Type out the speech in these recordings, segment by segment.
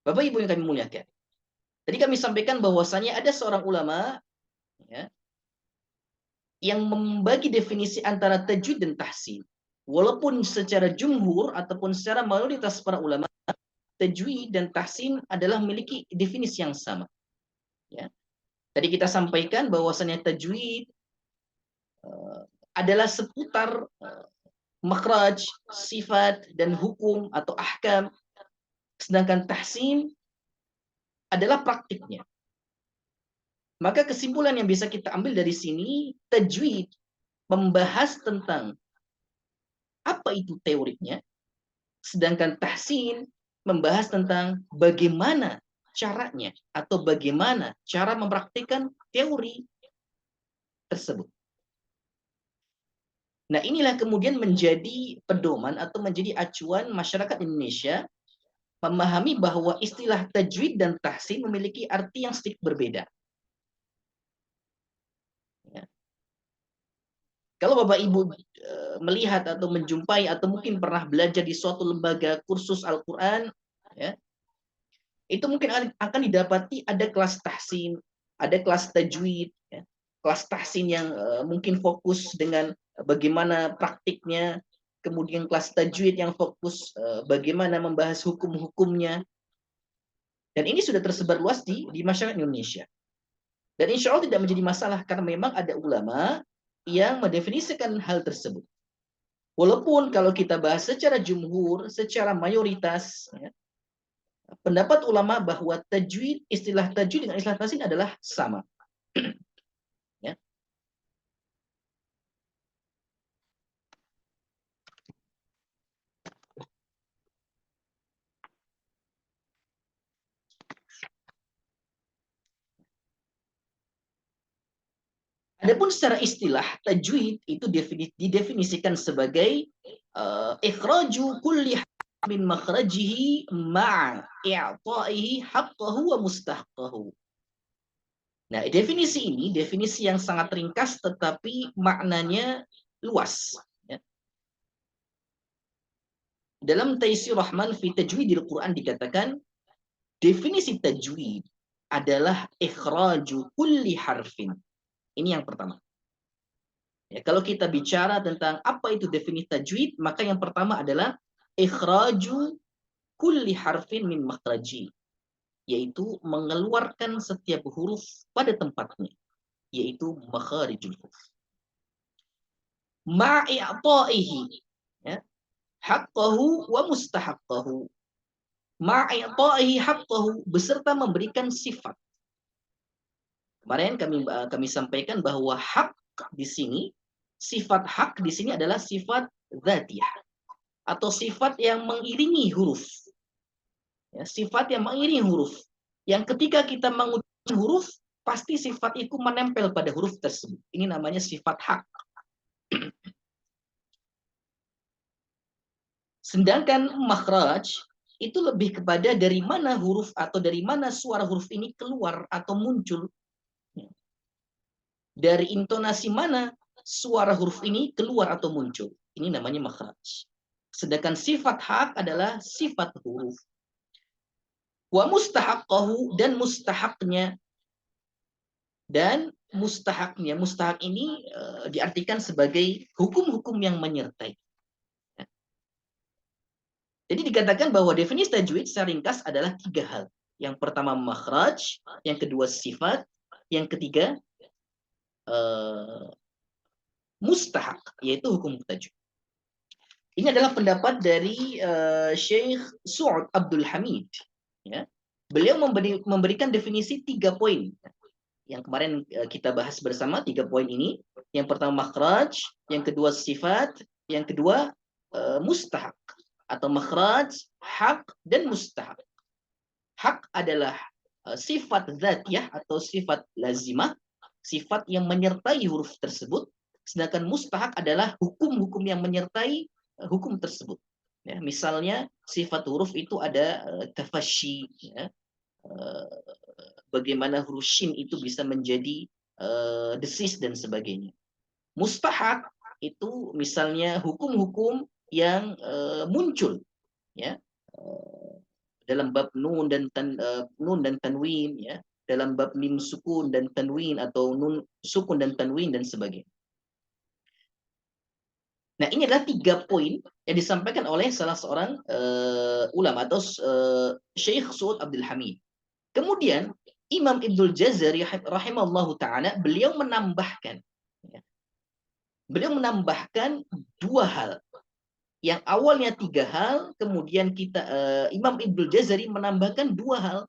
Bapak Ibu yang kami muliakan. Tadi kami sampaikan bahwasannya ada seorang ulama ya, yang membagi definisi antara tajwid dan tahsin. Walaupun secara jumhur ataupun secara mayoritas para ulama, tajwid dan tahsin adalah memiliki definisi yang sama. Ya. Tadi kita sampaikan bahwasannya tajwid adalah seputar makhraj, sifat, dan hukum atau ahkam. Sedangkan tahsin adalah praktiknya. Maka kesimpulan yang bisa kita ambil dari sini, tajwid membahas tentang apa itu teorinya, sedangkan tahsin membahas tentang bagaimana caranya atau bagaimana cara mempraktikkan teori tersebut. Nah, inilah kemudian menjadi pedoman atau menjadi acuan masyarakat Indonesia memahami bahwa istilah tajwid dan tahsin memiliki arti yang sedikit berbeda. Ya. Kalau Bapak Ibu melihat atau menjumpai atau mungkin pernah belajar di suatu lembaga kursus Al-Quran, ya, itu mungkin akan didapati ada kelas tahsin, ada kelas tajwid, ya. Kelas tahsin yang mungkin fokus dengan bagaimana praktiknya, kemudian kelas tajwid yang fokus bagaimana membahas hukum-hukumnya, dan ini sudah tersebar luas di masyarakat Indonesia. Dan insya Allah tidak menjadi masalah karena memang ada ulama yang mendefinisikan hal tersebut. Walaupun kalau kita bahas secara jumhur, secara mayoritas, ya, pendapat ulama bahwa tajwid, istilah tajwid dengan istilah tahsin adalah sama. Ya. Adapun secara istilah tajwid itu didefinisikan sebagai ikhraju kulli min makhrajihi ma'a i'ta'ihi haqqahu wa mustahaqqahu. Nah, definisi ini definisi yang sangat ringkas tetapi maknanya luas. Ya. Dalam Taisir Rahman fi Tajwidil Quran dikatakan definisi tajwid adalah ikhraju kulli harfin. Ini yang pertama. Ya, kalau kita bicara tentang apa itu definisi tajwid, maka yang pertama adalah ikhraju kulli harfin min makhraji, yaitu mengeluarkan setiap huruf pada tempatnya, yaitu makharijul huruf. Ma'i'ta'ihi, ya, haqqahu wa mustahaqqahu. Ma'i'ta'ihi haqqahu, beserta memberikan sifat. Kemarin kami sampaikan bahwa hak di sini, sifat hak di sini adalah sifat dzatiyah atau sifat yang mengiringi huruf. Ya, sifat yang mengiringi huruf. Yang ketika kita mengucapkan huruf, pasti sifat itu menempel pada huruf tersebut. Ini namanya sifat hak. Sedangkan makhraj itu lebih kepada dari mana huruf atau dari mana suara huruf ini keluar atau muncul. Dari intonasi mana suara huruf ini keluar atau muncul. Ini namanya makhraj. Sedangkan sifat hak adalah sifat huruf. Wa mustahaqqahu, dan mustahaknya. Dan mustahaknya, mustahak ini diartikan sebagai hukum-hukum yang menyertai. Jadi dikatakan bahwa definisi tajwid secara ringkas adalah 3 hal. Yang pertama makhraj, yang kedua sifat, yang ketiga mustahak, yaitu hukum tajwid. Ini adalah pendapat dari Syekh Su'ud Abdul Hamid. Ya. Beliau memberikan definisi 3 poin. Yang kemarin kita bahas bersama 3 poin ini. Yang pertama makhraj, yang kedua sifat, yang kedua mustahak. Atau makhraj, hak, dan mustahak. Hak adalah sifat dzatiyah atau sifat lazimah, sifat yang menyertai huruf tersebut. Sedangkan mustahak adalah hukum-hukum yang menyertai hukum tersebut. Ya, misalnya sifat huruf itu ada tafasyi, ya, bagaimana huruf shin itu bisa menjadi desis dan sebagainya. Mustahak itu misalnya hukum-hukum yang muncul, ya, dalam bab nun dan tanwin, ya, dalam bab mim sukun dan tanwin atau nun sukun dan tanwin dan sebagainya. Nah, ini adalah 3 poin yang disampaikan oleh salah seorang ulama atau Syekh Suud Abdul Hamid. Kemudian Imam Ibnul Jazari rahimahullahu taala ya, beliau menambahkan 2 hal. Yang awalnya 3 hal, kemudian Imam Ibnul Jazari menambahkan 2 hal.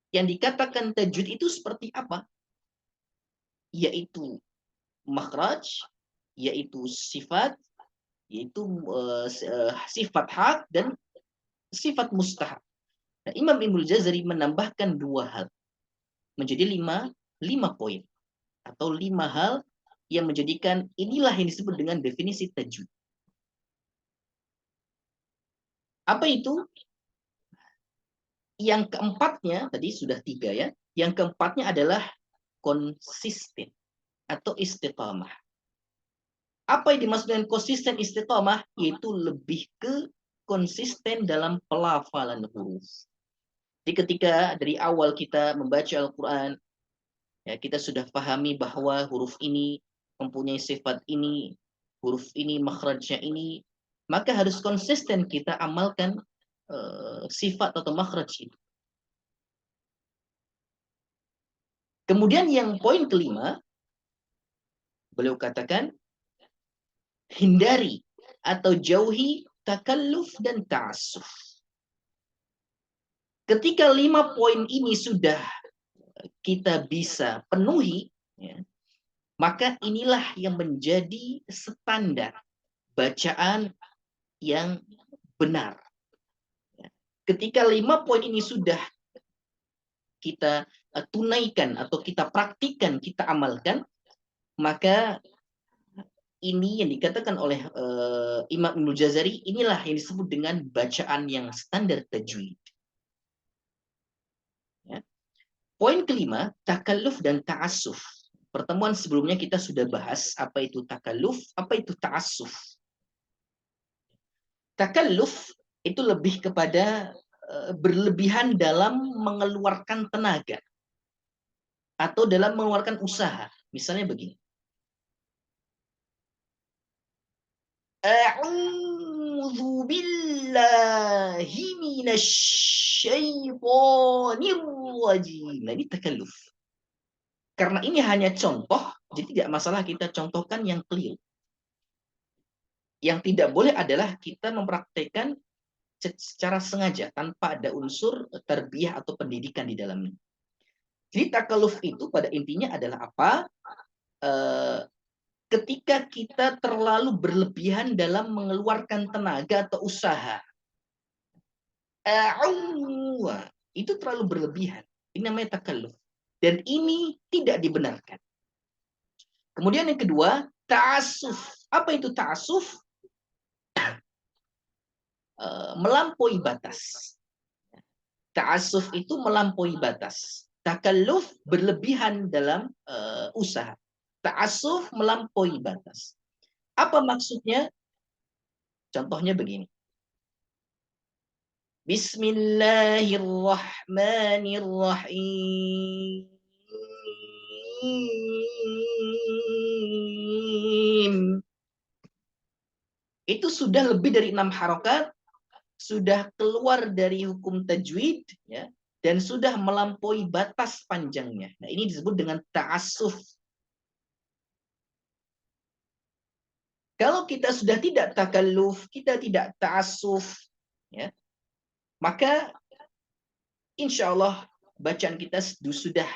Yang dikatakan tajwid itu seperti apa? Yaitu makhraj, yaitu sifat, yaitu sifat hak dan sifat mustahab. Nah, Imam Ibnul Jazari menambahkan 2 hal. Menjadi 5 poin atau 5 hal yang menjadikan inilah yang disebut dengan definisi tajwid. Apa itu? Yang keempatnya, tadi sudah 3 ya. Yang keempatnya adalah konsisten atau istiqamah. Apa yang dimaksud dengan konsisten istiqamah? Yaitu lebih ke konsisten dalam pelafalan huruf. Jadi ketika dari awal kita membaca Al-Quran, ya, kita sudah pahami bahwa huruf ini mempunyai sifat ini, huruf ini makhrajnya ini, maka harus konsisten kita amalkan sifat atau makhraj itu. Kemudian yang poin kelima, beliau katakan, hindari atau jauhi takalluf dan ta'assuf. Ketika 5 poin ini sudah kita bisa penuhi, ya, maka inilah yang menjadi standar bacaan yang benar. Ketika 5 poin ini sudah kita tunaikan atau kita praktikkan, kita amalkan, maka ini yang dikatakan oleh Imam Ibnul Jazari, inilah yang disebut dengan bacaan yang standar tajwid. Ya. Poin kelima, takalluf dan ta'assuf. Pertemuan sebelumnya kita sudah bahas apa itu takalluf, apa itu ta'assuf. Takalluf itu lebih kepada berlebihan dalam mengeluarkan tenaga atau dalam mengeluarkan usaha. Misalnya begini. A'udzu billahi minasyaitonir rajim. Nah, ini takalluf. Karena ini hanya contoh, jadi tidak masalah kita contohkan yang keliru. Yang tidak boleh adalah kita mempraktekkan secara sengaja tanpa ada unsur tarbiyah atau pendidikan di dalamnya. Jadi takalluf itu pada intinya adalah apa? Ketika kita terlalu berlebihan dalam mengeluarkan tenaga atau usaha. Itu terlalu berlebihan. Ini namanya takalluf. Dan ini tidak dibenarkan. Kemudian yang kedua, ta'assuf. Apa itu ta'assuf? Melampaui batas. Ta'assuf itu melampaui batas. Takalluf berlebihan dalam usaha. Ta'assuf melampaui batas. Apa maksudnya? Contohnya begini. Bismillahirrahmanirrahim. Itu sudah lebih dari 6 harokat, sudah keluar dari hukum tajwid, ya, dan sudah melampaui batas panjangnya. Nah, ini disebut dengan ta'assuf. Kalau kita sudah tidak takalluf, kita tidak ta'assuf, ya, maka insya Allah bacaan kita sudah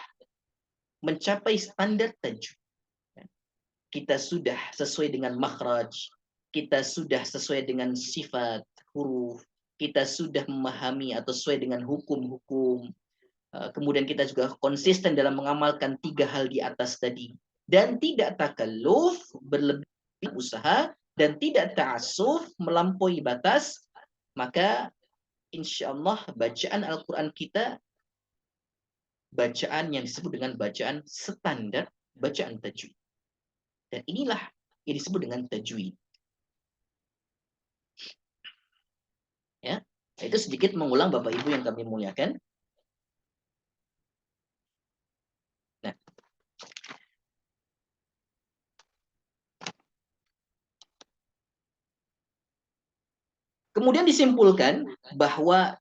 mencapai standar tajwid. Kita sudah sesuai dengan makhraj, kita sudah sesuai dengan sifat huruf, kita sudah memahami atau sesuai dengan hukum-hukum. Kemudian kita juga konsisten dalam mengamalkan 3 hal di atas tadi. Dan tidak takalluf, berlebih usaha, dan tidak ta'assuf, melampaui batas, maka insya Allah bacaan Al-Quran kita bacaan yang disebut dengan bacaan standar, bacaan tajwid. Dan inilah yang disebut dengan tajwid. Ya. Itu sedikit mengulang Bapak Ibu yang kami muliakan. Nah, kemudian disimpulkan bahwa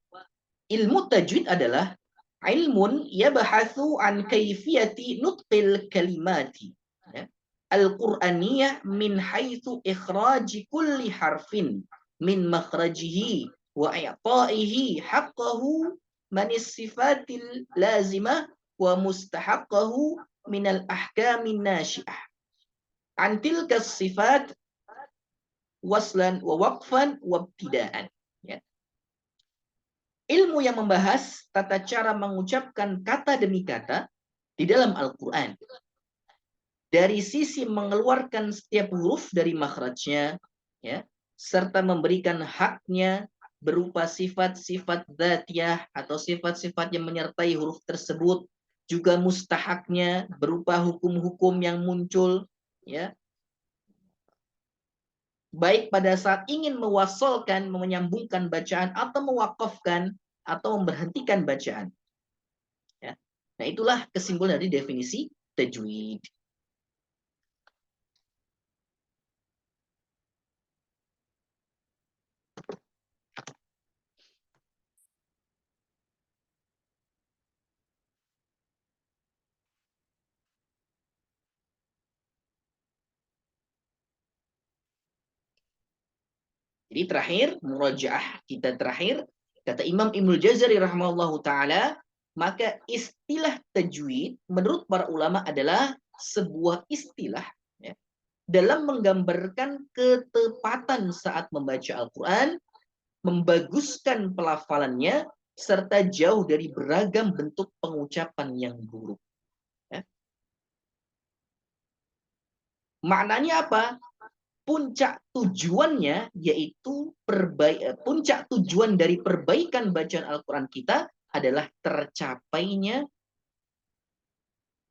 ilmu tajwid adalah ilmun yabahathu an kaifiyati nutqil kalimati, ya, al-Qur'aniyah min haitsu ikhraji kulli harfin min makhrajihi wa i'ta'ihi haqqahu man sifatil lazimah wa mustahaqqahu min al-ahkamin nasyi'ah an tilka sifat waslan wa waqfan wa ibtidaan, ya. Ilmu yang membahas tata cara mengucapkan kata demi kata di dalam Al-Quran. Dari sisi mengeluarkan setiap huruf dari makhrajnya, ya, serta memberikan haknya berupa sifat-sifat dzatiyah atau sifat-sifat yang menyertai huruf tersebut, juga mustahaknya berupa hukum-hukum yang muncul, ya, baik pada saat ingin mewasolkan, menyambungkan bacaan, atau mewakafkan, atau memberhentikan bacaan. Ya. Nah, itulah kesimpulan dari definisi tajwid. Jadi terakhir, murajaah kita terakhir, kata Imam Ibnul Jazari rahimahullahu taala, maka istilah tajwid menurut para ulama adalah sebuah istilah, ya, dalam menggambarkan ketepatan saat membaca Al-Quran, membaguskan pelafalannya, serta jauh dari beragam bentuk pengucapan yang buruk. Ya. Maknanya apa? Puncak tujuannya yaitu puncak tujuan dari perbaikan bacaan Al-Quran kita adalah tercapainya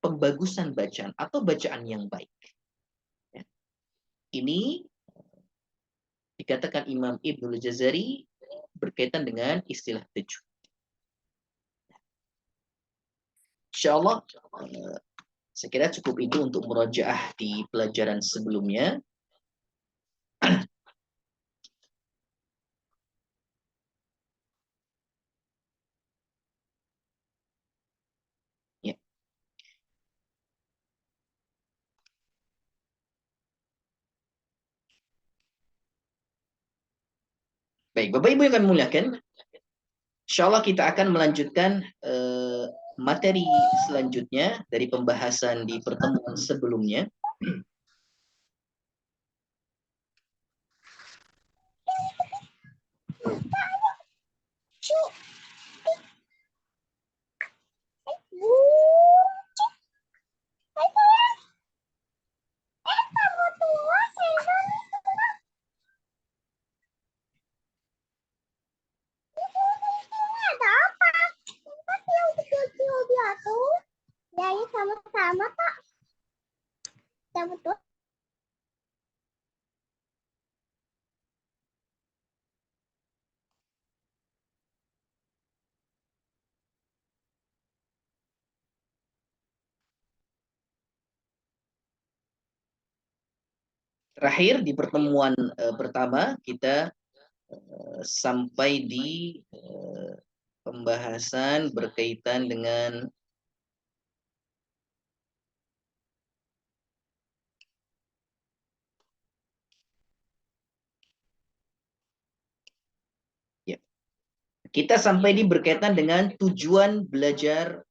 pembagusan bacaan atau bacaan yang baik. Ya. Ini dikatakan Imam Ibnul Jazari berkaitan dengan istilah tajwid. Insya Allah, saya kira cukup itu untuk murojaah di pelajaran sebelumnya. Ya. Baik, Bapak Ibu yang kami muliakan, insya Allah kita akan melanjutkan materi selanjutnya dari pembahasan di pertemuan sebelumnya. Sama-sama, Pak. Betul. Terakhir di pertemuan pertama kita sampai di pembahasan berkaitan dengan ya, kita sampai di berkaitan dengan tujuan belajar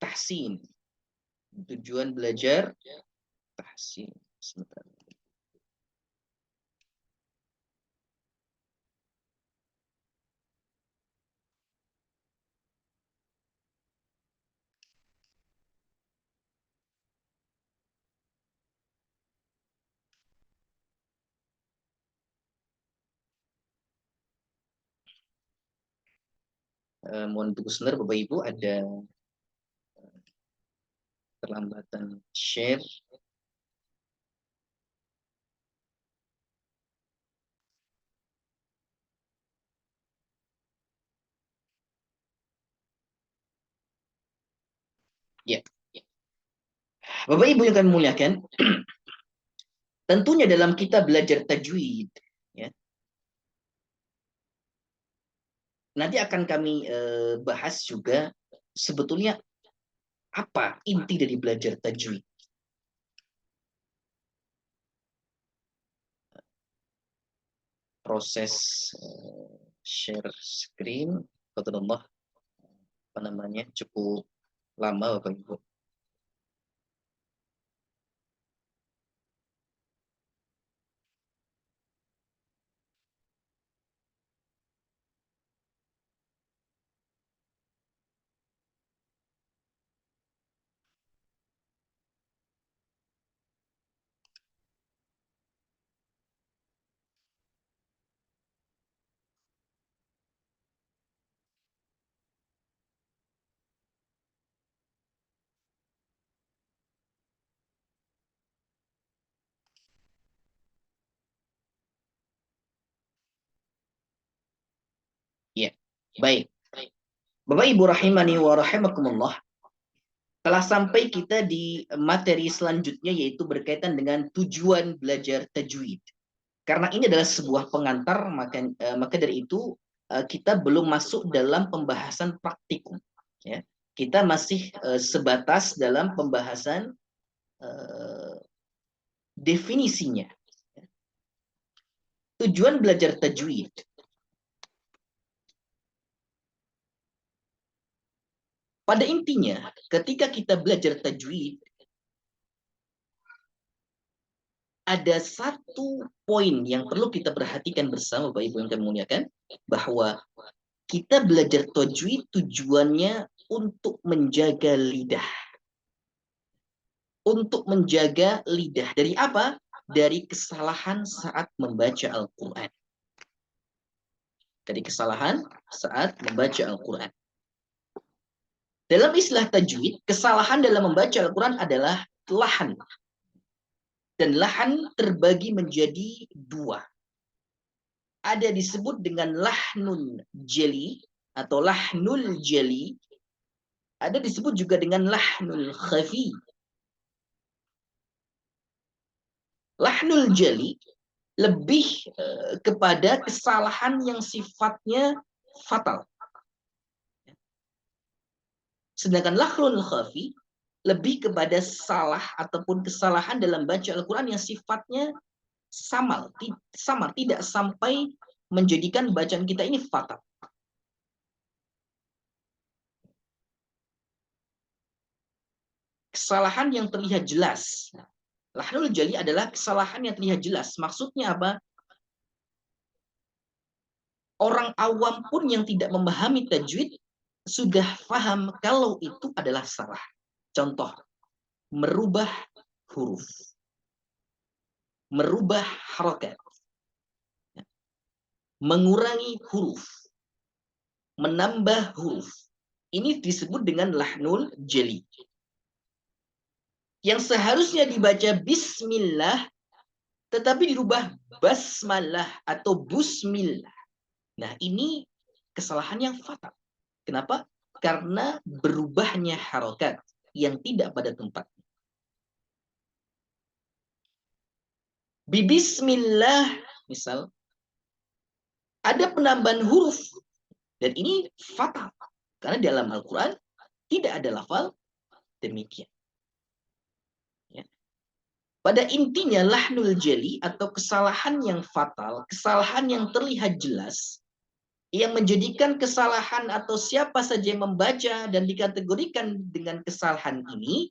tahsin. Tujuan belajar tahsin. Sebentar. Mohon tunggu sebentar Bapak Ibu, ada terlambatan share. Ya, Bapak Ibu yang kami muliakan, tentunya dalam kita belajar tajwid, ya, nanti akan kami bahas juga sebetulnya apa inti dari belajar tajwid. Proses share screen, Allah, apa namanya, cukup lama Bapak Ibu. Ya, baik. Bapak Ibu rahimani wa rahimakumullah, telah sampai kita di materi selanjutnya, yaitu berkaitan dengan tujuan belajar tajwid. Karena ini adalah sebuah pengantar, maka dari itu kita belum masuk dalam pembahasan praktikum. Ya. Kita masih sebatas dalam pembahasan definisinya. Tujuan belajar tajwid. Pada intinya, ketika kita belajar tajwid, ada satu poin yang perlu kita perhatikan bersama, Bapak Ibu yang kami muliakan, bahwa kita belajar tajwid tujuannya untuk menjaga lidah. Untuk menjaga lidah. Dari apa? Dari kesalahan saat membaca Al-Quran. Dari kesalahan saat membaca Al-Quran. Dalam istilah tajwid, kesalahan dalam membaca Al-Quran adalah lahan. Dan lahan terbagi menjadi dua. Ada disebut dengan lahnun jeli atau lahnul jeli. Ada disebut juga dengan lahnul khafi. Lahnul jeli lebih kepada kesalahan yang sifatnya fatal. Sedangkan lahnul khafi lebih kepada salah ataupun kesalahan dalam baca Al-Quran yang sifatnya samar, tidak sampai menjadikan bacaan kita ini fatal. Kesalahan yang terlihat jelas. Lahnul jali adalah kesalahan yang terlihat jelas. Maksudnya apa? Orang awam pun yang tidak memahami tajwid sudah paham kalau itu adalah salah. Contoh, merubah huruf, merubah harokat, mengurangi huruf, menambah huruf. Ini disebut dengan lahnul jali. Yang seharusnya dibaca bismillah, tetapi dirubah basmalah atau busmillah. Nah, ini kesalahan yang fatal. Kenapa? Karena berubahnya harokat yang tidak pada tempatnya. Bismillah, misal, ada penambahan huruf. Dan ini fatal. Karena dalam Al-Quran tidak ada lafal demikian. Ya. Pada intinya, lahnul jali atau kesalahan yang fatal, kesalahan yang terlihat jelas, yang menjadikan kesalahan atau siapa saja yang membaca dan dikategorikan dengan kesalahan ini,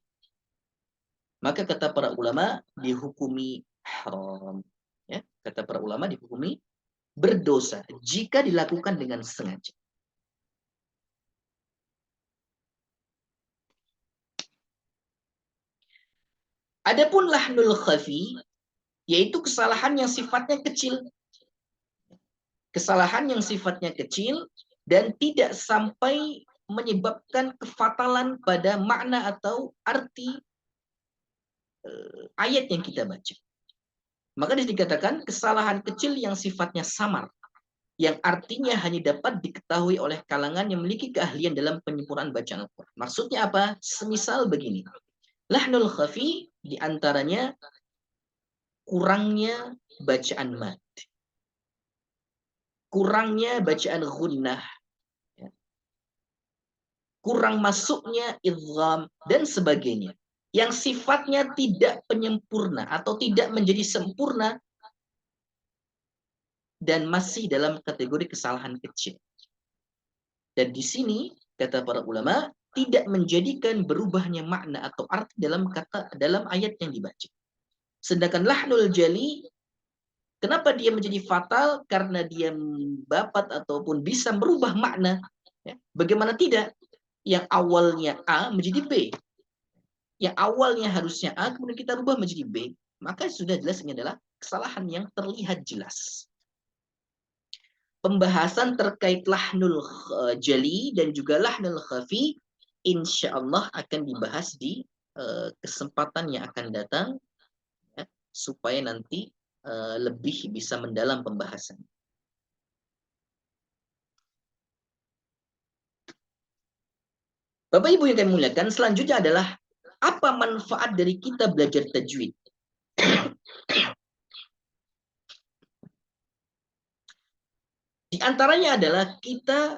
maka kata para ulama dihukumi haram. Ya, kata para ulama dihukumi berdosa jika dilakukan dengan sengaja. Adapun lahnul khafi, yaitu kesalahan yang sifatnya kecil. Kesalahan yang sifatnya kecil dan tidak sampai menyebabkan kefatalan pada makna atau arti ayat yang kita baca. Maka dikatakan kesalahan kecil yang sifatnya samar. yang artinya hanya dapat diketahui oleh kalangan yang memiliki keahlian dalam penyempurnaan bacaan Al-Quran. Maksudnya apa? Semisal begini. Lahnul khafi diantaranya kurangnya bacaan mad, kurangnya bacaan gunnah, kurang masuknya idgham, dan sebagainya. Yang sifatnya tidak penyempurna atau tidak menjadi sempurna dan masih dalam kategori kesalahan kecil. Dan di sini, kata para ulama, tidak menjadikan berubahnya makna atau arti dalam ayat yang dibaca. Sedangkan lahnul jali, kenapa dia menjadi fatal? Karena dia dapat ataupun bisa merubah makna. Ya. Bagaimana tidak? Yang awalnya A menjadi B. Yang awalnya harusnya A, kemudian kita rubah menjadi B. Maka sudah jelas ini adalah kesalahan yang terlihat jelas. Pembahasan terkait lahnul jali dan juga lahnul khafi, insya Allah akan dibahas di kesempatan yang akan datang, ya, supaya nanti lebih bisa mendalam pembahasan. Bapak Ibu yang kami muliakan, selanjutnya adalah apa manfaat dari kita belajar tajwid? Di antaranya adalah kita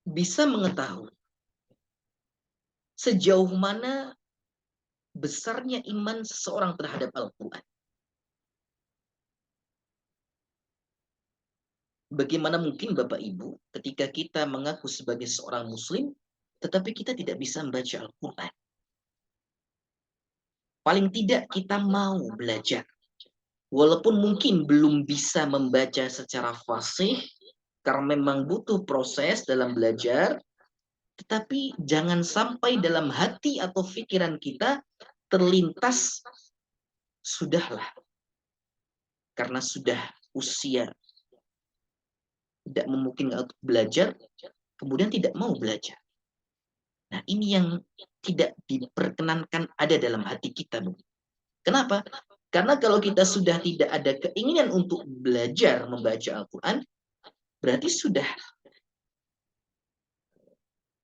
bisa mengetahui sejauh mana besarnya iman seseorang terhadap Al-Quran. Bagaimana mungkin Bapak Ibu ketika kita mengaku sebagai seorang Muslim, tetapi kita tidak bisa membaca Al-Quran. Paling tidak kita mau belajar. Walaupun mungkin belum bisa membaca secara fasih, karena memang butuh proses dalam belajar, tetapi jangan sampai dalam hati atau pikiran kita terlintas, sudahlah, karena sudah usia tidak memungkinkan untuk belajar, kemudian tidak mau belajar. Nah, ini yang tidak diperkenankan ada dalam hati kita. Kenapa? Karena kalau kita sudah tidak ada keinginan untuk belajar membaca Al-Quran, berarti sudah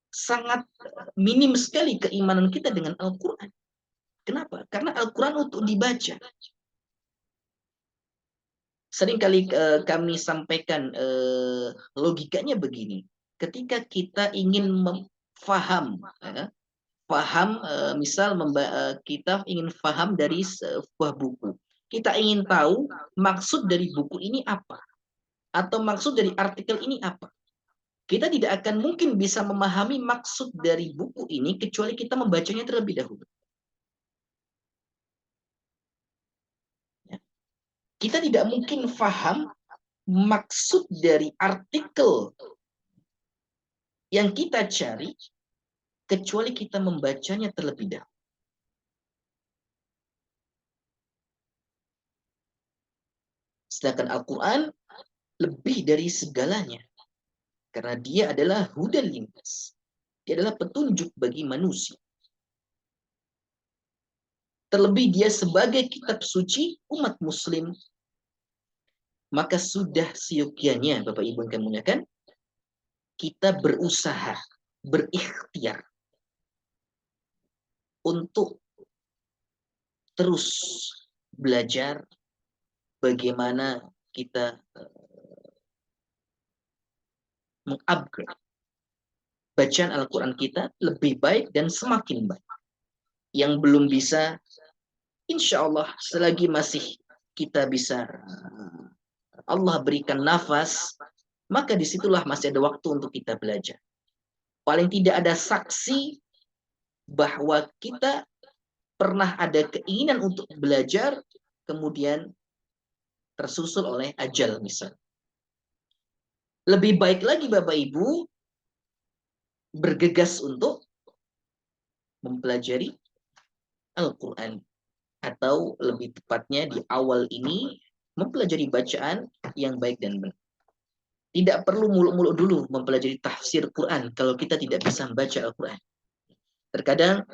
sangat minim sekali keimanan kita dengan Al-Quran. Kenapa? Karena Al-Quran untuk dibaca. Seringkali kami sampaikan logikanya begini. Ketika kita ingin paham, misal kita ingin paham dari sebuah buku. Kita ingin tahu maksud dari buku ini apa. Atau maksud dari artikel ini apa. Kita tidak akan mungkin bisa memahami maksud dari buku ini kecuali kita membacanya terlebih dahulu. Kita tidak mungkin paham maksud dari artikel yang kita cari kecuali kita membacanya terlebih dahulu. Sedangkan Al-Quran lebih dari segalanya. Karena dia adalah hudan lintas. Dia adalah petunjuk bagi manusia. Terlebih dia sebagai kitab suci umat muslim. Maka sudah seyogianya, Bapak Ibu yang kami muliakan, kita berusaha, berikhtiar untuk terus belajar bagaimana kita mengupgrade bacaan Al-Quran kita lebih baik dan semakin baik. Yang belum bisa, insya Allah selagi masih kita bisa Allah berikan nafas, maka disitulah masih ada waktu untuk kita belajar. Paling tidak ada saksi bahwa kita pernah ada keinginan untuk belajar, kemudian tersusul oleh ajal misal. Lebih baik lagi Bapak Ibu bergegas untuk mempelajari Al-Quran. Atau lebih tepatnya di awal ini mempelajari bacaan yang baik dan benar. Tidak perlu muluk-muluk dulu mempelajari tafsir Quran kalau kita tidak bisa membaca Al-Quran. Terkadang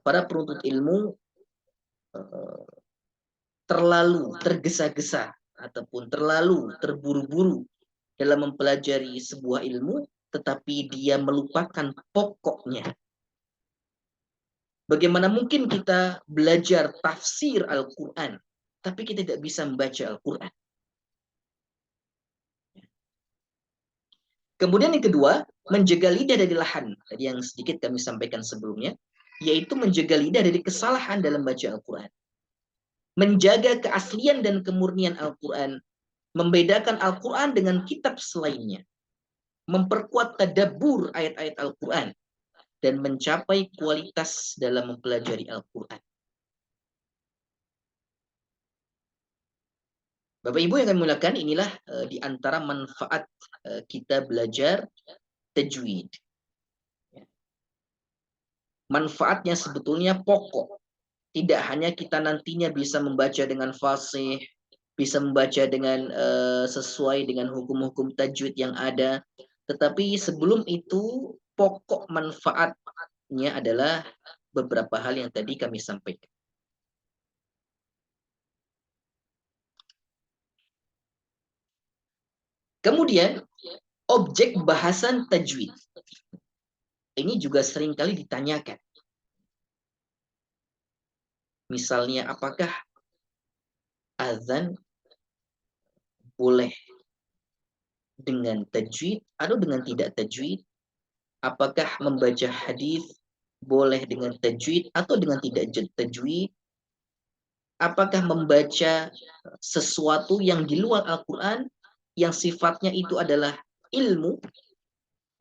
para penuntut ilmu terlalu tergesa-gesa ataupun terlalu terburu-buru dalam mempelajari sebuah ilmu, tetapi dia melupakan pokoknya. Bagaimana mungkin kita belajar tafsir Al-Quran, tapi kita tidak bisa membaca Al-Quran? Kemudian yang kedua, menjaga lidah dari lahan. Tadi yang sedikit kami sampaikan sebelumnya, yaitu menjaga lidah dari kesalahan dalam baca Al-Quran. Menjaga keaslian dan kemurnian Al-Quran, membedakan Al-Quran dengan kitab selainnya, memperkuat tadabbur ayat-ayat Al-Quran, dan mencapai kualitas dalam mempelajari Al-Quran. Bapak Ibu yang kami muliakan, inilah di antara manfaat kita belajar tajwid. Manfaatnya sebetulnya pokok. Tidak hanya kita nantinya bisa membaca dengan fasih, bisa membaca dengan sesuai dengan hukum-hukum tajwid yang ada, tetapi sebelum itu pokok manfaatnya adalah beberapa hal yang tadi kami sampaikan. Kemudian objek bahasan tajwid. Ini juga sering kali ditanyakan. Misalnya, apakah azan boleh dengan tajwid atau dengan tidak tajwid? Apakah membaca hadis boleh dengan tajwid atau dengan tidak tajwid? Apakah membaca sesuatu yang di luar Al-Quran yang sifatnya itu adalah ilmu,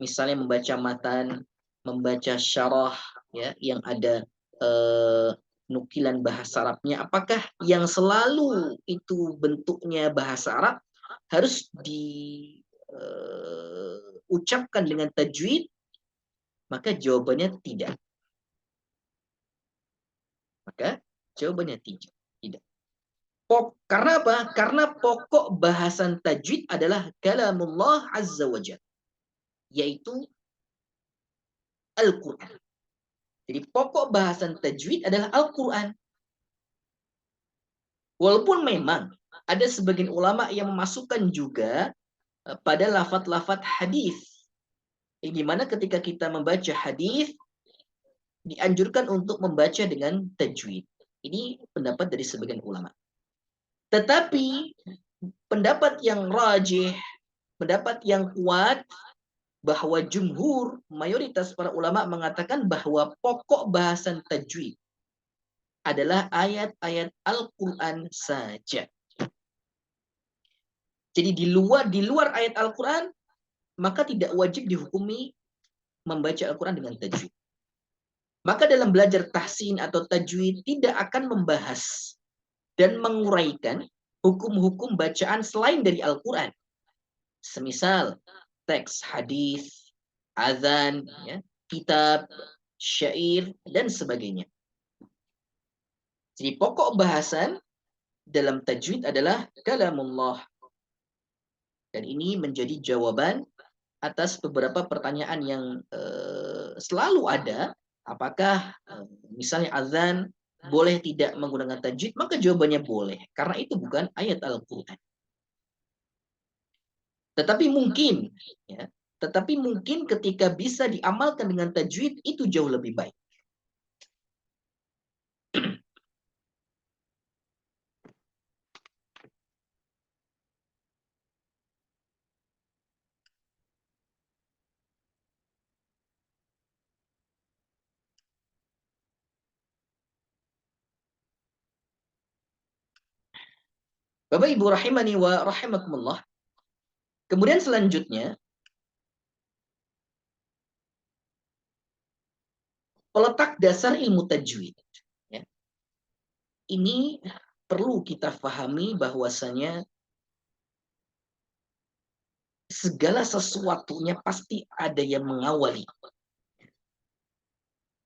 misalnya membaca matan, membaca syarah, ya, yang ada nukilan bahasa Arabnya, apakah yang selalu itu bentuknya bahasa Arab harus diucapkan dengan tajwid? Maka jawabannya tidak. Maka jawabannya tidak. Karena apa? Karena pokok bahasan tajwid adalah kalamullah azza wa jalla, yaitu Al-Quran. Jadi pokok bahasan tajwid adalah Al-Quran. Walaupun memang ada sebagian ulama yang memasukkan juga pada lafaz-lafaz hadis, di mana ketika kita membaca hadis dianjurkan untuk membaca dengan tajwid. Ini pendapat dari sebagian ulama. Tetapi pendapat yang rajih, pendapat yang kuat, bahwa jumhur, mayoritas para ulama mengatakan bahwa pokok bahasan tajwid adalah ayat-ayat Al-Quran saja. Jadi di luar ayat Al-Quran, maka tidak wajib dihukumi membaca Al-Quran dengan tajwid. Maka dalam belajar tahsin atau tajwid tidak akan membahas dan menguraikan hukum-hukum bacaan selain dari Al-Quran. Semisal teks hadis, azan, ya, kitab, syair, dan sebagainya. Jadi pokok bahasan dalam tajwid adalah kalamullah. Dan ini menjadi jawaban atas beberapa pertanyaan yang selalu ada. Apakah misalnya azan boleh tidak menggunakan tajwid? Maka jawabannya boleh, karena itu bukan ayat Al-Quran. Tetapi mungkin, ya, ketika bisa diamalkan dengan tajwid, itu jauh lebih baik. Bapak Ibu rahimani wa rahimakumullah. Kemudian selanjutnya, peletak dasar ilmu tajwid. Ya. Ini perlu kita pahami bahwasanya segala sesuatunya pasti ada yang mengawali.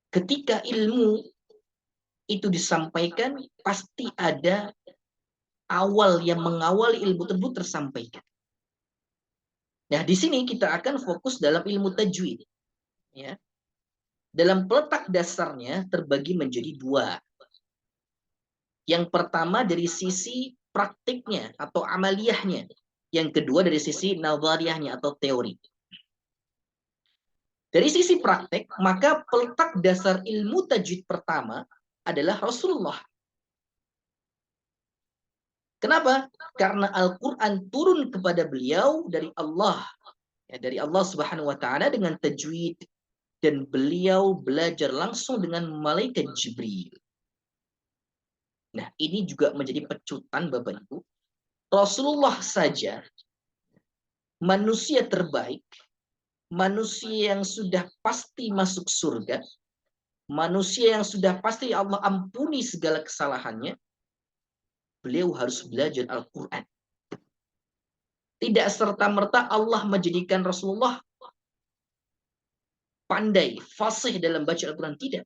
Ketika ilmu itu disampaikan, pasti ada awal yang mengawali ilmu tersebut tersampaikan. Nah, di sini kita akan fokus dalam ilmu tajwid. Ya. Dalam peletak dasarnya terbagi menjadi dua. Yang pertama dari sisi praktiknya atau amaliyahnya. Yang kedua dari sisi nazariyahnya atau teori. Dari sisi praktek, maka peletak dasar ilmu tajwid pertama adalah Rasulullah. Kenapa? Karena Al-Quran turun kepada beliau dari Allah. Ya, dari Allah Subhanahu wa Ta'ala dengan tajwid. Dan beliau belajar langsung dengan malaikat Jibril. Nah, ini juga menjadi pecutan Bapak Ibu. Rasulullah saja, manusia terbaik, manusia yang sudah pasti masuk surga, manusia yang sudah pasti Allah ampuni segala kesalahannya, beliau harus belajar Al-Quran. Tidak serta-merta Allah menjadikan Rasulullah pandai, fasih dalam baca Al-Quran. Tidak.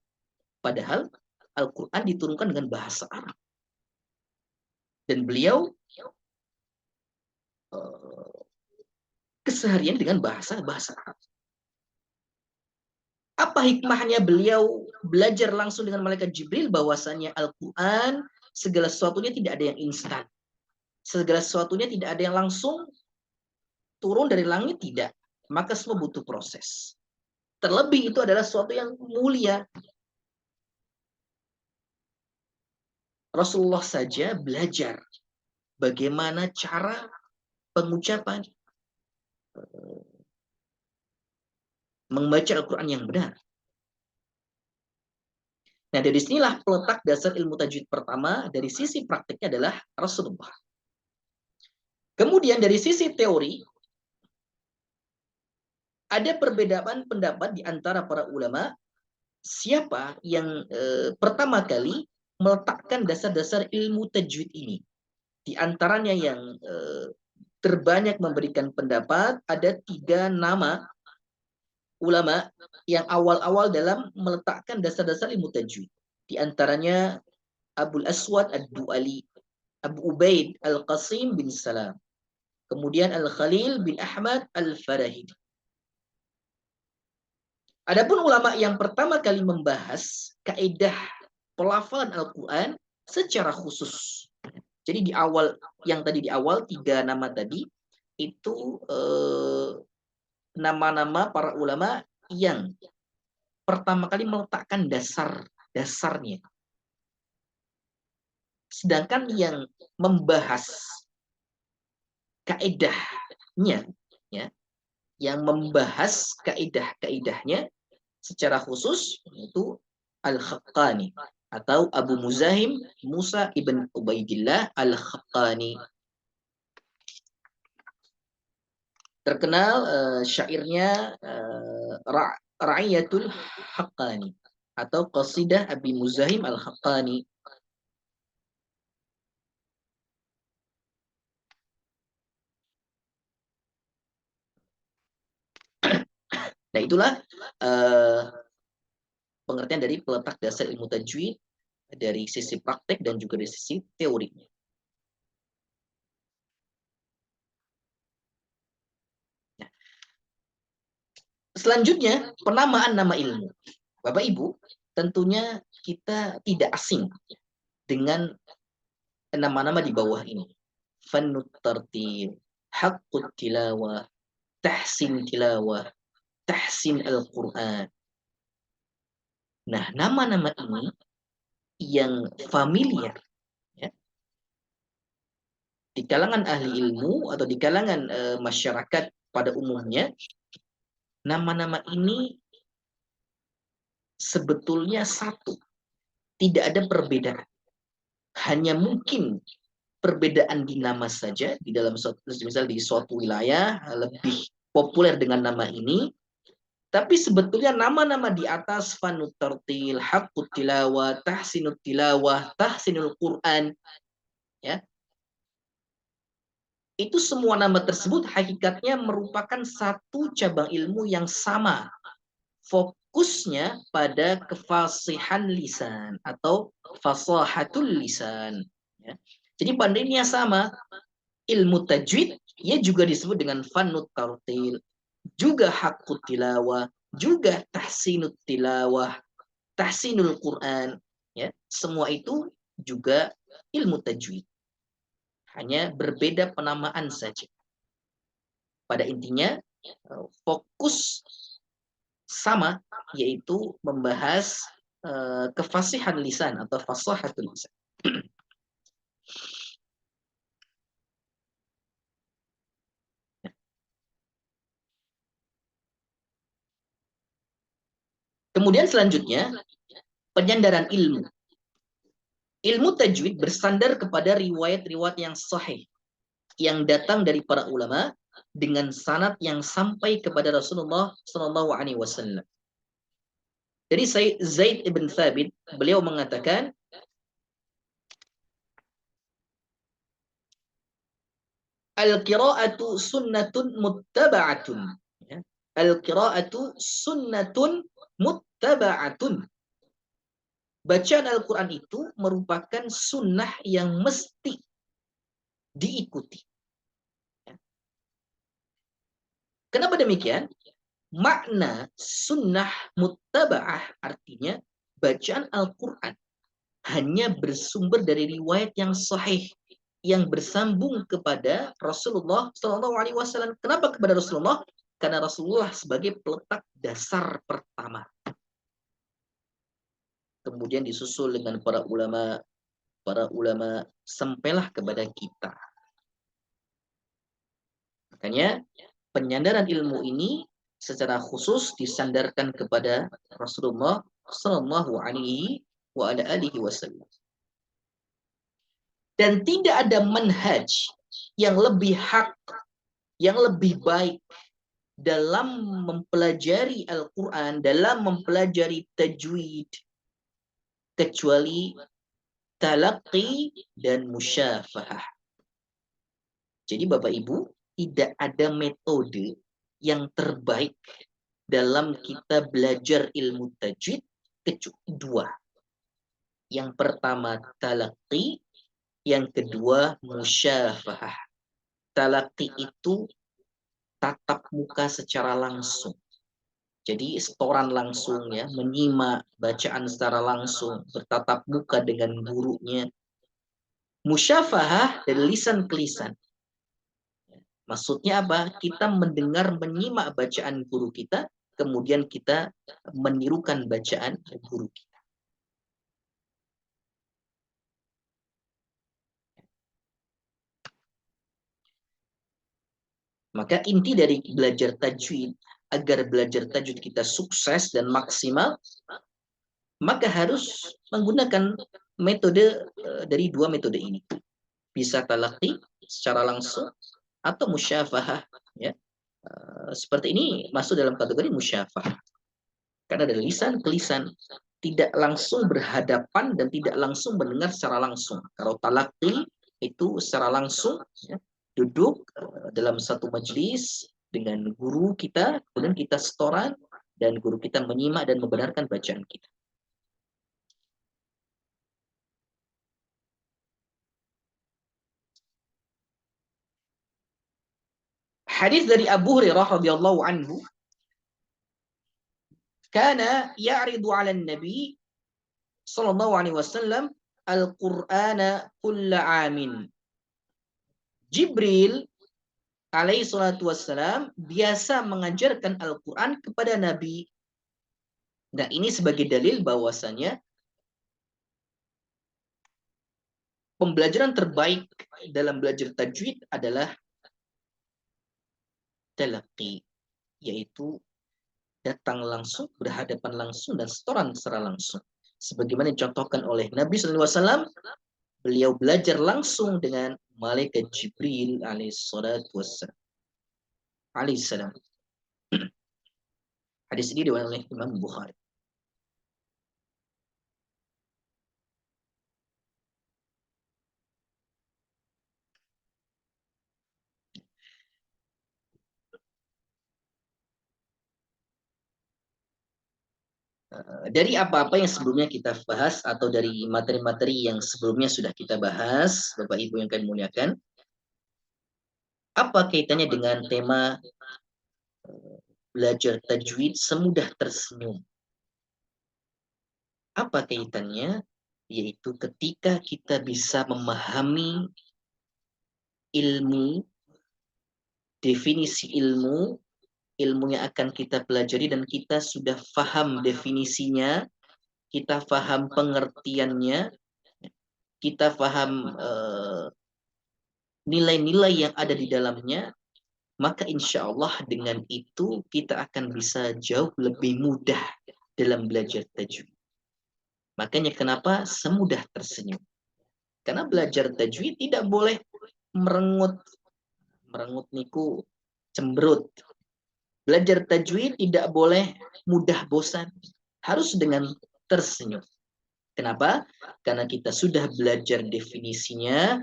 Padahal Al-Quran diturunkan dengan bahasa Arab. Dan beliau keseharian dengan bahasa Arab. Apa hikmahnya beliau belajar langsung dengan malaikat Jibril? Bahwasanya Al-Quran segala sesuatunya tidak ada yang instan. Segala sesuatunya tidak ada yang langsung turun dari langit, tidak. Maka semua butuh proses. Terlebih itu adalah sesuatu yang mulia. Rasulullah saja belajar bagaimana cara pengucapan membaca Al-Quran yang benar. Nah, dari sinilah peletak dasar ilmu tajwid pertama dari sisi praktiknya adalah Rasulullah. Kemudian dari sisi teori, ada perbedaan pendapat di antara para ulama siapa yang pertama kali meletakkan dasar-dasar ilmu tajwid ini. Di antaranya yang terbanyak memberikan pendapat, ada 3 nama ulama yang awal-awal dalam meletakkan dasar-dasar ilmu tajwid. Di antaranya Abul Aswad Ad-Du'ali, Abu Ubaid Al-Qasim bin Salam, kemudian Al-Khalil bin Ahmad Al-Farahidi. Adapun ulama yang pertama kali membahas kaidah pelafalan Al-Quran secara khusus. Jadi di awal, yang tadi di awal 3 nama tadi, itu nama-nama para ulama yang pertama kali meletakkan dasarnya. Sedangkan yang membahas kaidahnya, ya, yang membahas kaidah-kaidahnya secara khusus itu Al-Khaqqani atau Abu Muzahim Musa ibn Ubaidillah Al-Khaqqani. Terkenal syairnya Ra'iyatul Haqqani atau Qasidah Abi Muzahim Al-Haqqani. Nah, itulah pengertian dari peletak dasar ilmu tajwid dari sisi praktek dan juga dari sisi teorinya. Nah, selanjutnya, penamaan nama ilmu. Bapak Ibu, tentunya kita tidak asing dengan nama-nama di bawah ini. Fannut tartil, haqqut tilawah, tahsin tilawah, tahsin Al-Quran. Nah, nama-nama ini yang familiar ya, di kalangan ahli ilmu atau di kalangan masyarakat pada umumnya, nama-nama ini sebetulnya satu, tidak ada perbedaan. Hanya mungkin perbedaan di nama saja, di dalam misal di suatu wilayah lebih populer dengan nama ini, tapi sebetulnya nama-nama di atas fanut tartil, haqqut tilawah, tahsinut tilawah, tahsinul Quran, ya, itu semua nama tersebut hakikatnya merupakan satu cabang ilmu yang sama. Fokusnya pada kefasihan lisan atau fasahatul lisan. Ya. Jadi pandainya sama. Ilmu tajwid, ia juga disebut dengan fanut tartil, juga haqqut tilawah, juga tahsinut tilawah, tahsinul Quran, ya, semua itu juga ilmu tajwid. Hanya berbeda penamaan saja. Pada intinya, fokus sama, yaitu membahas kefasihan lisan atau fasahatul lisan. Kemudian selanjutnya, penyandaran ilmu. Ilmu tajwid bersandar kepada riwayat-riwayat yang sahih yang datang dari para ulama dengan sanad yang sampai kepada Rasulullah Shallallahu Alaihi Wasallam. Jadi Zaid ibn Thabit, beliau mengatakan, al-qira'atu sunnatun muttaba'atun. Ya. Al-qira'atu sunnatun muttaba'atun. Bacaan Al-Quran itu merupakan sunnah yang mesti diikuti. Kenapa demikian? Makna sunnah muttaba'ah artinya bacaan Al-Quran hanya bersumber dari riwayat yang sahih yang bersambung kepada Rasulullah Shallallahu Alaihi Wasallam. Kenapa kepada Rasulullah? Karena Rasulullah sebagai peletak dasar pertama. Kemudian disusul dengan para ulama sampailah kepada kita. Makanya penyandaran ilmu ini secara khusus disandarkan kepada Rasulullah Shallallahu Alaihi Wasallam. Dan tidak ada manhaj yang lebih hak, yang lebih baik dalam mempelajari Al-Quran, dalam mempelajari tajwid, kecuali talaqi dan musyafahah. Jadi Bapak Ibu, tidak ada metode yang terbaik dalam kita belajar ilmu tajwid kecuali dua. Yang pertama talaqi, yang kedua musyafahah. Talaqi itu tatap muka secara langsung. Jadi setoran langsung ya, menyimak bacaan secara langsung, bertatap muka dengan gurunya. Musyafahah dari lisan ke lisan. Maksudnya apa? Kita mendengar, menyimak bacaan guru kita, kemudian kita menirukan bacaan guru kita. Maka inti dari belajar tajwid, agar belajar tajwid kita sukses dan maksimal, maka harus menggunakan metode dari dua metode ini. Bisa talaqi secara langsung atau musyafahah. Ya. Seperti ini masuk dalam kategori musyafahah. Karena dari lisan ke lisan, tidak langsung berhadapan dan tidak langsung mendengar secara langsung. Kalau talaqi itu secara langsung, ya, duduk dalam satu majelis dengan guru kita, kemudian kita setoran, dan guru kita menyimak dan membenarkan bacaan kita. Hadis dari Abu Hurairah radhiyallahu anhu, kana ya'ridu 'ala an-nabi sallallahu alaihi wasallam al-Qur'ana kulla 'amin. Jibril alaihi salatu wassalam biasa mengajarkan Al-Quran kepada Nabi. Nah, ini sebagai dalil bahwasanya pembelajaran terbaik dalam belajar tajwid adalah talaqi, yaitu datang langsung, berhadapan langsung, dan setoran secara langsung. Sebagaimana dicontohkan oleh Nabi SAW, beliau belajar langsung dengan malaikat Jibril alaihissalam. Hadis ini diriwayatkan oleh Imam Bukhari. Dari apa-apa yang sebelumnya kita bahas atau dari materi-materi yang sebelumnya sudah kita bahas, Bapak Ibu yang kami muliakan, apa kaitannya dengan tema belajar tajwid semudah tersenyum? Apa kaitannya? Yaitu ketika kita bisa memahami ilmu, definisi ilmu, ilmu yang akan kita pelajari dan kita sudah paham definisinya, kita paham pengertiannya, kita paham nilai-nilai yang ada di dalamnya, maka insya Allah dengan itu kita akan bisa jauh lebih mudah dalam belajar tajwid. Makanya kenapa semudah tersenyum. Karena belajar tajwid tidak boleh merengut. Merengut niku cemberut. Belajar tajwid tidak boleh mudah bosan. Harus dengan tersenyum. Kenapa? Karena kita sudah belajar definisinya,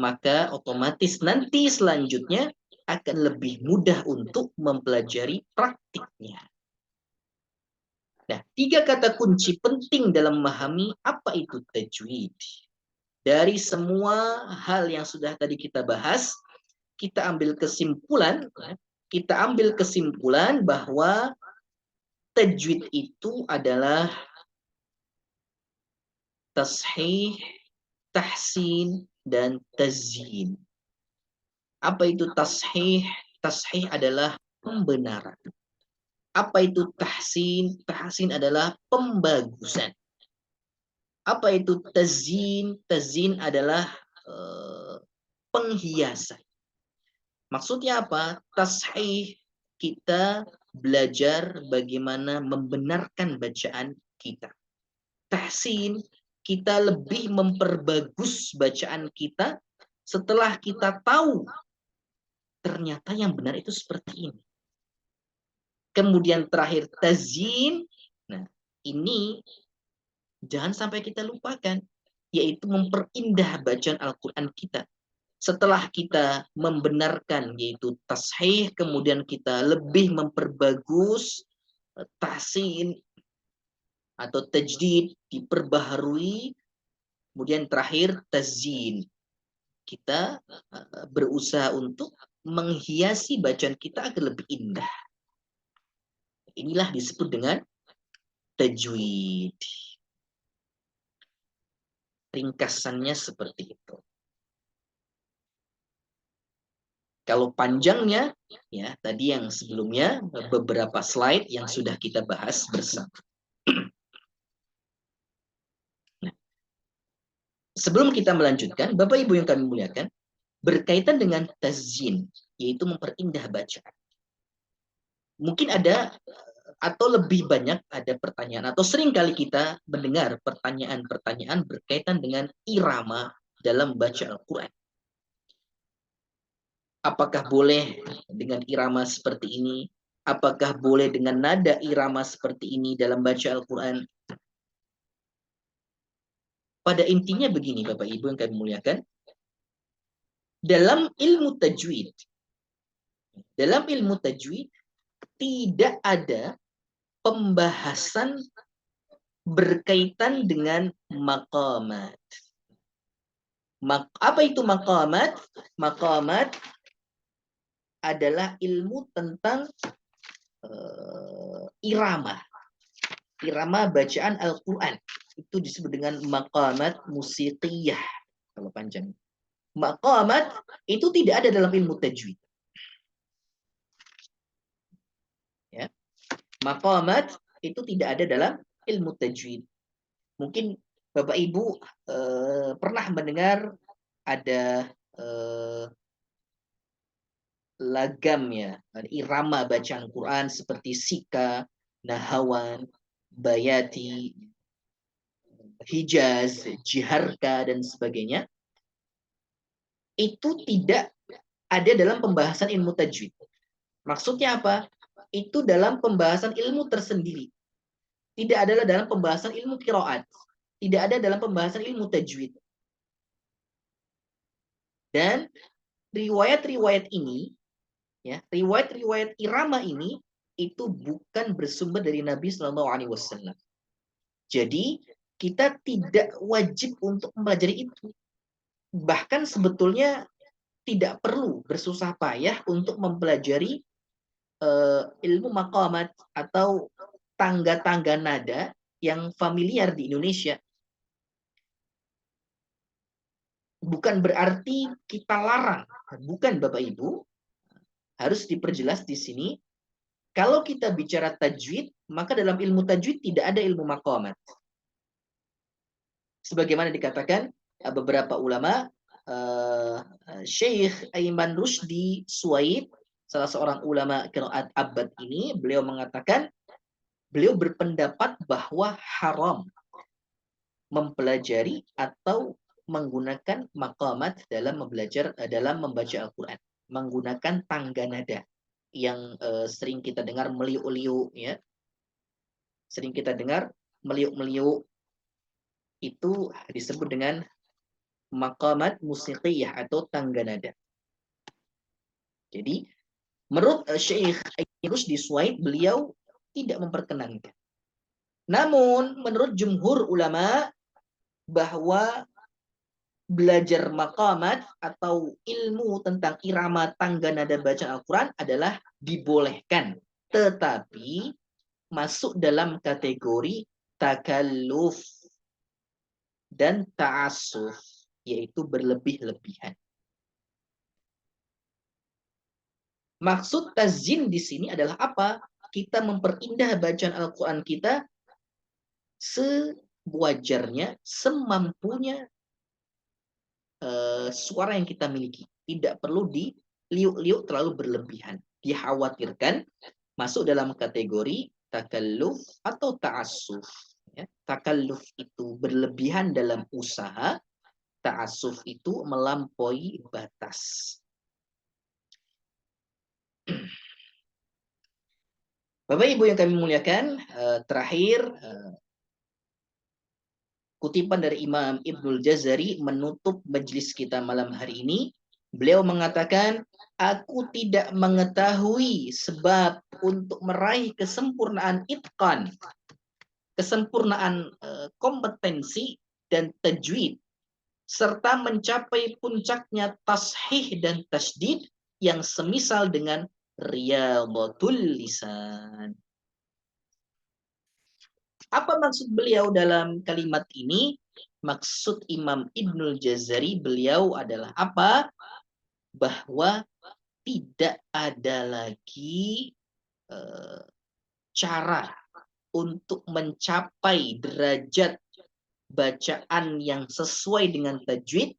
maka otomatis nanti selanjutnya akan lebih mudah untuk mempelajari praktiknya. Nah, 3 kata kunci penting dalam memahami apa itu tajwid. Dari semua hal yang sudah tadi kita bahas, kita ambil kesimpulan bahwa tajwid itu adalah tashih, tahsin, dan tazyin. Apa itu tashih? Tashih adalah pembenaran. Apa itu tahsin? Tahsin adalah pembagusan. Apa itu tazyin? Tazyin adalah penghiasan. Maksudnya apa? Tashih, kita belajar bagaimana membenarkan bacaan kita. Tahsin, kita lebih memperbagus bacaan kita setelah kita tahu ternyata yang benar itu seperti ini. Kemudian terakhir tazyin. Nah, ini jangan sampai kita lupakan, yaitu memperindah bacaan Al-Quran kita. Setelah kita membenarkan, yaitu tashih, kemudian kita lebih memperbagus, tahsin atau tajdid, diperbaharui, kemudian terakhir tazyin. Kita berusaha untuk menghiasi bacaan kita agar lebih indah. Inilah disebut dengan tajwid. Ringkasannya seperti itu. Kalau panjangnya, ya tadi yang sebelumnya beberapa slide yang sudah kita bahas bersama. Nah, sebelum kita melanjutkan, Bapak Ibu yang kami muliakan, berkaitan dengan tazyin, yaitu memperindah bacaan. Mungkin ada atau lebih banyak ada pertanyaan, atau sering kali kita mendengar pertanyaan-pertanyaan berkaitan dengan irama dalam baca Al-Quran. Apakah boleh dengan irama seperti ini? Apakah boleh dengan nada irama seperti ini dalam baca Al-Quran? Pada intinya begini Bapak Ibu yang kami muliakan. Dalam ilmu tajwid tidak ada pembahasan berkaitan dengan maqamat. Apa itu maqamat? Maqamat adalah ilmu tentang irama. Irama bacaan Al-Quran. Itu disebut dengan maqamat musiqiyah. Kalau panjang. Maqamat itu tidak ada dalam ilmu tajwid. Ya. Maqamat itu tidak ada dalam ilmu tajwid. Mungkin Bapak Ibu pernah mendengar ada lagam ya, irama bacaan Quran seperti sika, nahawan, bayati, hijaz, jiharka, dan sebagainya. Itu tidak ada dalam pembahasan ilmu tajwid. Maksudnya apa? Itu dalam pembahasan ilmu tersendiri. Tidak ada dalam pembahasan ilmu qiraat. Tidak ada dalam pembahasan ilmu tajwid. Dan riwayat-riwayat ini, ya, riwayat-riwayat irama ini itu bukan bersumber dari Nabi Shallallahu Alaihi Wasallam. Jadi kita tidak wajib untuk mempelajari itu. Bahkan sebetulnya tidak perlu bersusah payah untuk mempelajari ilmu maqamat atau tangga-tangga nada yang familiar di Indonesia. bukan berarti kita larang. Bukan, Bapak Ibu. Harus diperjelas di sini. Kalau kita bicara tajwid, maka dalam ilmu tajwid tidak ada ilmu maqamat. Sebagaimana dikatakan beberapa ulama, Syekh Aiman Rusdi Suwaid, salah seorang ulama qiraat abad ini, beliau mengatakan, beliau berpendapat bahwa haram mempelajari atau menggunakan maqamat dalam membaca Al-Quran, menggunakan tangga nada yang sering kita dengar meliuk-liuk, ya, sering kita dengar meliuk-meliuk, itu disebut dengan maqamat musiqiyah atau tangga nada. Jadi menurut Syekh Rusdi Suwaid, beliau tidak memperkenankan. Namun menurut jumhur ulama bahwa belajar maqamat atau ilmu tentang irama tangga nada bacaan Al-Quran adalah dibolehkan, tetapi masuk dalam kategori takalluf dan ta'assuf, yaitu berlebih-lebihan. Maksud tazyin di sini adalah apa? Kita memperindah bacaan Al-Quran kita sewajarnya, semampunya suara yang kita miliki. Tidak perlu diliuk-liuk terlalu berlebihan. Dikhawatirkan masuk dalam kategori takalluf atau ta'assuf. Ya, takalluf itu berlebihan dalam usaha, ta'assuf itu melampaui batas. Bapak Ibu yang kami muliakan, terakhir kutipan dari Imam Ibnul Jazari menutup majelis kita malam hari ini. Beliau mengatakan, aku tidak mengetahui sebab untuk meraih kesempurnaan itqan, kesempurnaan kompetensi dan tajwid, serta mencapai puncaknya tashih dan tasydid yang semisal dengan riyadhatul lisan. Apa maksud beliau dalam kalimat ini? Maksud Imam Ibnul Jazari beliau adalah apa? Bahwa tidak ada lagi cara untuk mencapai derajat bacaan yang sesuai dengan tajwid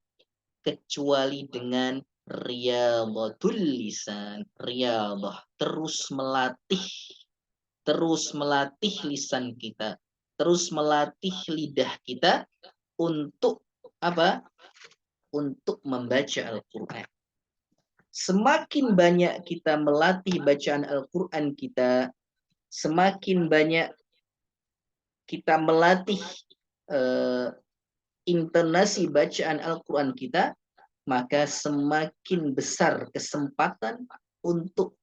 kecuali dengan riyadhatul lisan. Riyadhah, terus melatih lisan kita, terus melatih lidah kita untuk apa? Untuk membaca Al-Quran. Semakin banyak kita melatih bacaan Al-Quran kita, semakin banyak kita melatih intonasi bacaan Al-Quran kita, maka semakin besar kesempatan untuk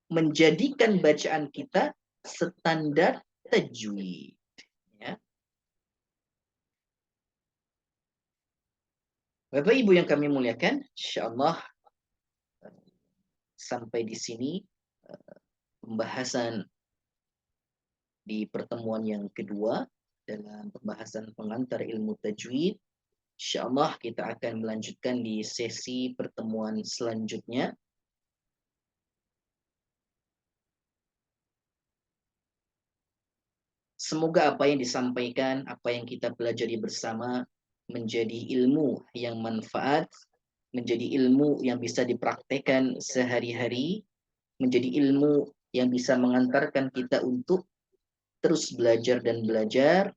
menjadikan bacaan kita standar tajwid. Ya. Bapak Ibu yang kami muliakan, insyaallah sampai di sini pembahasan di pertemuan yang kedua dalam pembahasan pengantar ilmu tajwid. Insyaallah kita akan melanjutkan di sesi pertemuan selanjutnya. Semoga apa yang disampaikan, apa yang kita pelajari bersama menjadi ilmu yang manfaat, menjadi ilmu yang bisa dipraktekkan sehari-hari, menjadi ilmu yang bisa mengantarkan kita untuk terus belajar dan belajar,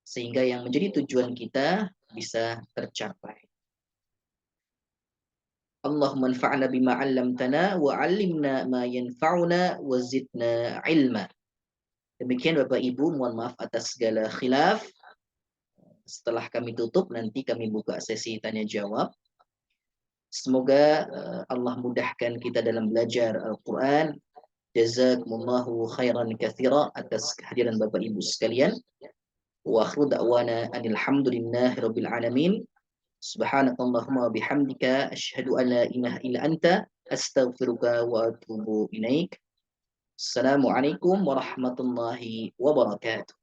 sehingga yang menjadi tujuan kita bisa tercapai. Allahumma anfa'na bima 'allamtana wa 'allimna ma yanfa'una wa zidna ilma. Demikian Bapak Ibu, mohon maaf atas segala khilaf. Setelah kami tutup, nanti kami buka sesi tanya jawab. Semoga Allah mudahkan kita dalam belajar Al-Quran. Jazakumullahu khairan katsira atas kehadiran Bapak Ibu sekalian. Wa akhiru da'wana anil hamdulillahi rabbil alamin. Subhanakallahumma wa bihamdika asyhadu an la ilaha illa anta astaghfiruka wa atubu ilaik. Assalamualaikum warahmatullahi wabarakatuh.